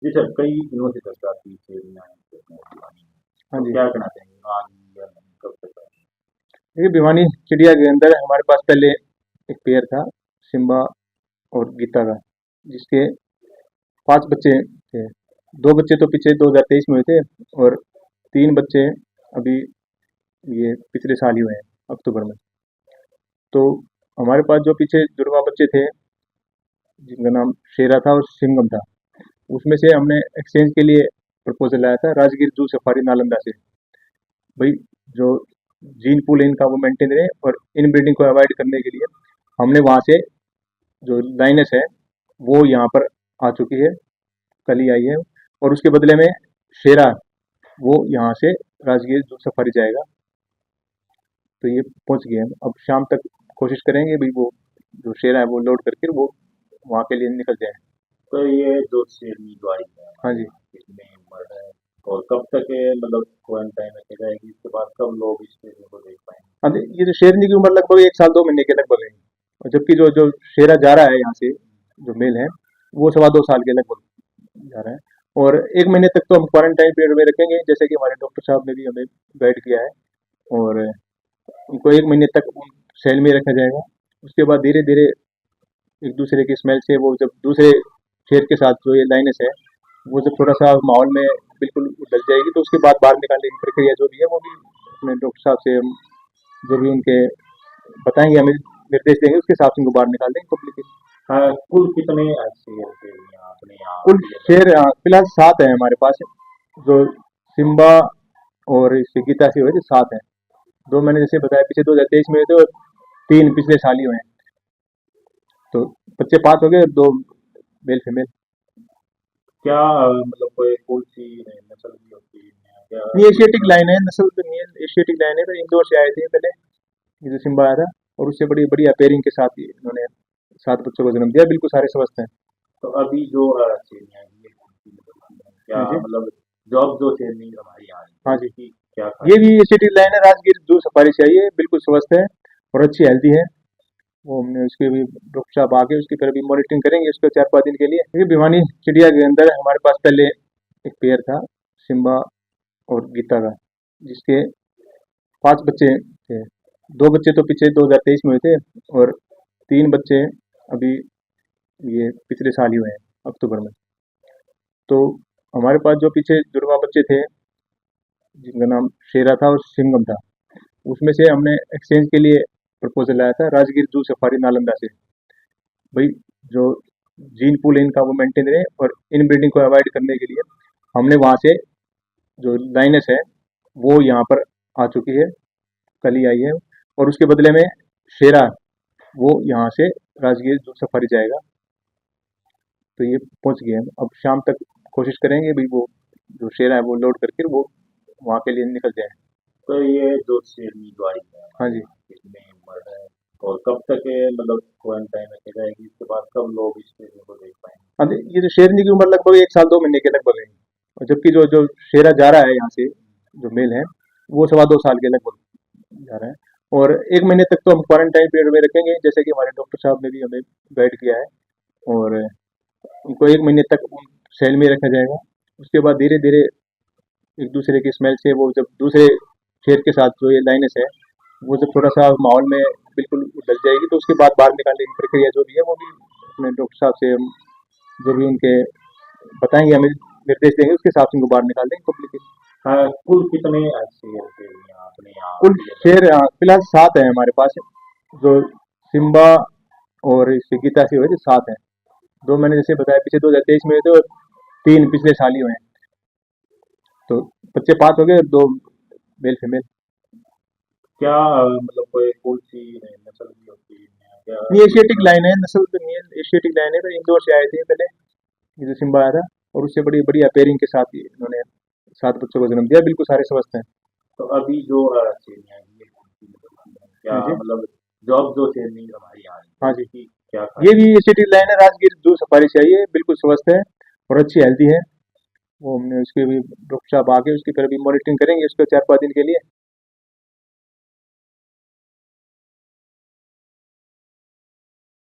जी sir, कई दिनों से चर्चा थी शेरनियाँ भिवानी में, हाँ तो जी। क्या कहना चाहेंगे आएँगी या नहीं, कब तक आएँगी? देखिए भिवानी चिड़िया के अंदर हमारे पास पहले एक पेयर था, सिम्बा और गीता का, जिसके 5 बच्चे थे। 2 बच्चे तो पीछे 2023 में हुए थे और 3 बच्चे अभी ये पिछले साल ही हुए हैं, अक्टूबर में। तो हमारे पास जो पीछे जुड़वा बच्चे थे, जिनका नाम शेरा था और सिंघम था, उसमें से हमने एक्सचेंज के लिए प्रपोज़ल लाया था राजगीर जू सफारी नालंदा से। भई जो जीन पूल है इनका वो मेंटेन रहे और इनब्रीडिंग को अवॉइड करने के लिए हमने वहाँ से जो लाइनस है वो यहाँ पर आ चुकी है, कल ही आई है और उसके बदले में शेरा वो यहाँ से राजगीर जू सफारी जाएगा। तो ये पहुँच गए हैं, अब शाम तक कोशिश करेंगे भाई वो जो शेरा है वो लोड करके वो वहाँ के लिए निकल जाए। तो ये जो शेरनी जो आई है हाँ हमारे जी। यहाँ, कितने उम्र है और कब तक ये मतलब क्वारंटाइन में रह जाएगी? इसके बाद कब लोग इस शेरनी को देख पाएँगे? हाँ जी, ये जो शेरनी की उम्र लगभग 1 साल 2 महीने के लगभग है और जबकि जो जो शेरा जा रहा है यहाँ से, जो मेल है, वो सवा 2 साल के लगभग जा रहा है और 1 महीने तक तो हम क्वारंटाइन पीरियड में रखेंगे, जैसे कि हमारे डॉक्टर साहब ने भी हमें गाइड किया है और उनको 1 महीने तक सेल में रखा जाएगा। उसके बाद धीरे-धीरे एक दूसरे की स्मेल से वो जब दूसरे शेर के साथ जो ये लाइनस है, वो जब थोड़ा-सा माहौल में बिल्कुल डल जाएगी, तो उसके बाद बाहर निकालने की प्रक्रिया जो भी है, वो भी अपने डॉक्टर साहब से हम जो भी उनके बताएँगे, हमें निर्देश देंगे, उसके हिसाब से उनको बाहर निकाल देंगे पब्लिक। कुल कितने शेर शेरनियाँ अपने यहाँ कुल आती है सर? शेर फिलहाल 7 है हमारे पास, जो सिम्बा और इससे गीता से हुए थे 7 हैं। 2 मैंने जैसे बताया पीछे 2023 में हुए थे और 3 पिछले साल ही हुए हैं। तो बच्चे 5 हो गए, 2 मेल फीमेल। क्या मतलब कोई कौन-सी नस्ल की होती है इनमें? क्या नहीं एशियाटिक लाइन है, नस्ल तो नहीं है, एशियाटिक लाइन है, तो इंदौर से आए थे पहले, ये जो सिम्बा आया था और उससे बड़ी बढ़िया पेयरिंग के साथ ही इन्होंने 7 बच्चों को जन्म दिया, बिल्कुल सारे स्वस्थ हैं। तो अभी जो शेरनियाँ हैं, ये कौन-सी नस्ल की हैं? क्या हाँ जी। मतलब जो अब जो शेरनी हमारी यहाँ आई हाँ है, जी। इसकी क्या ये भी खासियत है? एशियाटिक लाइन है, राजगीर जू सफारी से आई है, बिल्कुल स्वस्थ है और अच्छी हेल्दी है। वो हमने उसके भी डॉक्टर साहब आके उसकी फिर अभी मॉनिटरिंग करेंगे उसको 4-5 दिन के लिए। ये भिवानी चिड़िया के अंदर हमारे पास पहले एक पेयर था, सिम्बा और गीता का, जिसके 5 बच्चे थे। 2 बच्चे तो पीछे 2023 में हुए थे और 3 बच्चे अभी ये पिछले साल ही हुए हैं, अक्टूबर में। तो हमारे पास जो पीछे जुड़वा बच्चे थे, जिनका नाम शेरा था और सिंघम था, उसमें से हमने एक्सचेंज के लिए प्रपोज़ल लाया था राजगीर जू सफारी नालंदा से। भई जो जीन पूल है इनका वो मेंटेन रहे और इनब्रीडिंग को अवॉइड करने के लिए हमने वहाँ से जो लाइनस है वो यहाँ पर आ चुकी है, कल ही आई है और उसके बदले में शेरा वो यहाँ से राजगीर जू सफारी जाएगा। तो ये पहुँच गए हैं, अब शाम तक कोशिश करेंगे भाई वो जो शेरा है वो लोड करके वो वहाँ के लिए निकल जाए। तो ये जो शेरनी जो आई है हाँ हमारे जी। यहाँ, कितने उम्र है और कब तक ये मतलब क्वारंटाइन में रह जाएगी? इसके बाद कब लोग इस शेरनी को देख पाएँगे? हाँ जी, ये जो शेरनी की उम्र लगभग 1 साल 2 महीने के लगभग है और जबकि जो जो शेरा जा रहा है यहाँ से, जो मेल है, वो सवा 2 साल के लगभग जा रहा है और 1 महीने तक तो हम क्वारंटाइन पीरियड में रखेंगे, जैसे कि हमारे डॉक्टर साहब ने भी हमें गाइड किया है और उनको 1 महीने तक सेल में रखा जाएगा। उसके बाद धीरे-धीरे एक दूसरे की स्मेल से वो जब दूसरे शेर के साथ जो ये लाइनस है, वो जब थोड़ा-सा माहौल में बिल्कुल डल जाएगी, तो उसके बाद बाहर निकालने की प्रक्रिया जो भी है, वो भी अपने डॉक्टर साहब से हम जो भी उनके बताएँगे, हमें निर्देश देंगे, उसके हिसाब से उनको बाहर निकाल देंगे पब्लिक। कुल कितने शेर शेरनियाँ अपने यहाँ कुल आती है सर? शेर फिलहाल 7 है हमारे पास, जो सिम्बा और इससे गीता से हुए थे 7 हैं। 2 मैंने जैसे बताया पीछे 2023 में हुए थे और 3 पिछले साल ही हुए हैं। तो बच्चे 5 हो गए, 2 मेल फीमेल। क्या मतलब कोई कौन-सी नस्ल की होती है इनमें? क्या नहीं एशियाटिक लाइन है, नस्ल तो नहीं है, एशियाटिक लाइन है, तो इंदौर से आए थे पहले, ये जो सिम्बा आया था और उससे बड़ी बढ़िया पेयरिंग के साथ ही इन्होंने 7 बच्चों को जन्म दिया, बिल्कुल सारे स्वस्थ हैं। तो अभी जो शेरनियाँ आई ये कौन-सी नस्ल की हैं? क्या हाँ जी। मतलब जो अब जो शेरनी हमारी यहाँ आई हाँ है, जी। इसकी क्या ये भी खासियत है? एशियाटिक लाइन है, राजगीर जू सफारी से आई है, बिल्कुल स्वस्थ है और अच्छी हेल्दी है। वो हमने उसके भी डॉक्टर साहब आके उसकी फिर अभी मॉनिटरिंग करेंगे उसको 4-5 दिन के लिए।